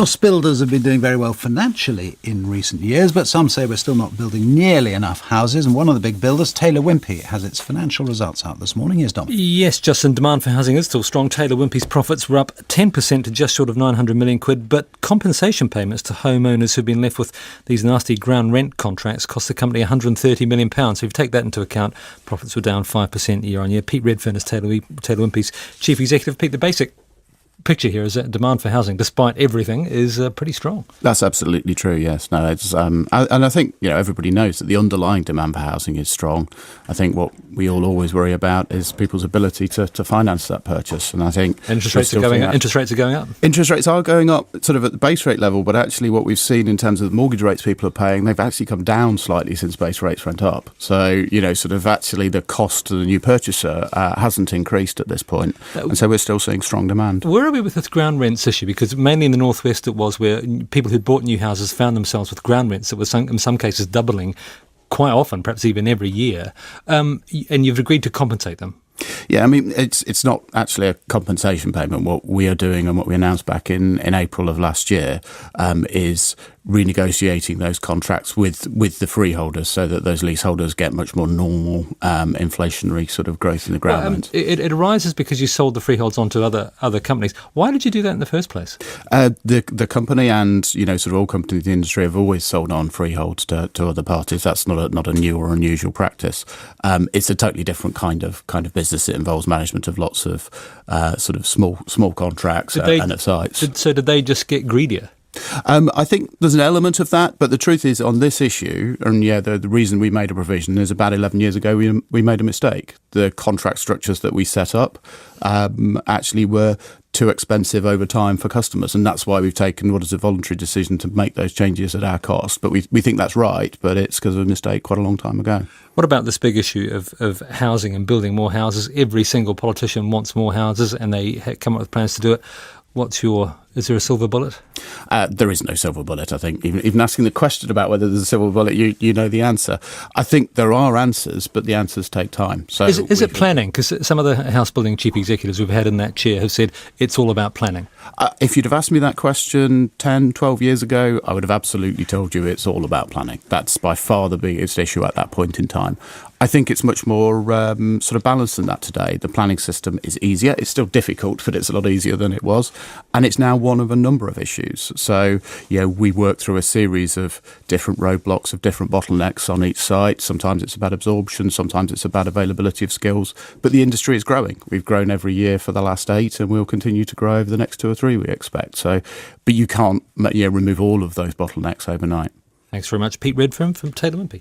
House builders have been doing very well financially in recent years, but some say we're still not building nearly enough houses. And one of the big builders, Taylor Wimpey, has its financial results out this morning. Here's Dom. Yes, Justin, demand for housing is still strong. Taylor Wimpey's profits were up 10% to just short of 900 million quid, but compensation payments to homeowners who've been left with these nasty ground rent contracts cost the company £130 million. So if you take that into account, profits were down 5% year on year. Pete Redfern is Taylor Wimpey's chief executive. Pete, the basic picture here is that demand for housing, despite everything, is pretty strong. That's absolutely true. Yes, no, it's and I think everybody knows that the underlying demand for housing is strong. I think what we all always worry about is people's ability to finance that purchase, and I think interest rates are going up. Interest rates are going up. Interest rates are going up, sort of at the base rate level, but actually what we've seen in terms of the mortgage rates people are paying, they've actually come down slightly since base rates went up. So sort of actually the cost to the new purchaser hasn't increased at this point, and so we're still seeing strong demand. Where are we with this ground rents issue? Because mainly in the northwest it was where people who'd bought new houses found themselves with ground rents that were in some cases doubling quite often, perhaps even every year, and you've agreed to compensate them. Yeah, I mean, it's not actually a compensation payment. What we are doing and what we announced back in April of last year is renegotiating those contracts with the freeholders so that those leaseholders get much more normal inflationary sort of growth in the ground rent. It arises because you sold the freeholds onto other companies. Why did you do that in the first place? The company and sort of all companies in the industry have always sold on freeholds to other parties. That's not a new or unusual practice. It's a totally different kind of business. It involves management of lots of sort of small contracts and of sites. So did they just get greedier? I think there's an element of that, but the truth is on this issue, and the reason we made a provision is about 11 years ago we made a mistake. The contract structures that we set up actually were too expensive over time for customers, and that's why we've taken what is a voluntary decision to make those changes at our cost. But we think that's right, but it's because of a mistake quite a long time ago. What about this big issue of housing and building more houses? Every single politician wants more houses, and they come up with plans to do it. Is there a silver bullet? There is no silver bullet, I think. Even asking the question about whether there's a silver bullet, you know the answer. I think there are answers, but the answers take time. So is it planning? Because some of the house building chief executives we've had in that chair have said it's all about planning. If you'd have asked me that question 10, 12 years ago, I would have absolutely told you it's all about planning. That's by far the biggest issue at that point in time. I think it's much more sort of balanced than that today. The planning system is easier. It's still difficult, but it's a lot easier than it was. And it's now one of a number of issues. So, we work through a series of different roadblocks, of different bottlenecks on each site. Sometimes it's about absorption, sometimes it's about availability of skills. But the industry is growing. We've grown every year for the last 8, and we'll continue to grow over the next 2 or 3, we expect. So, but you can't remove all of those bottlenecks overnight. Thanks very much, Pete Redfern from Taylor Wimpey.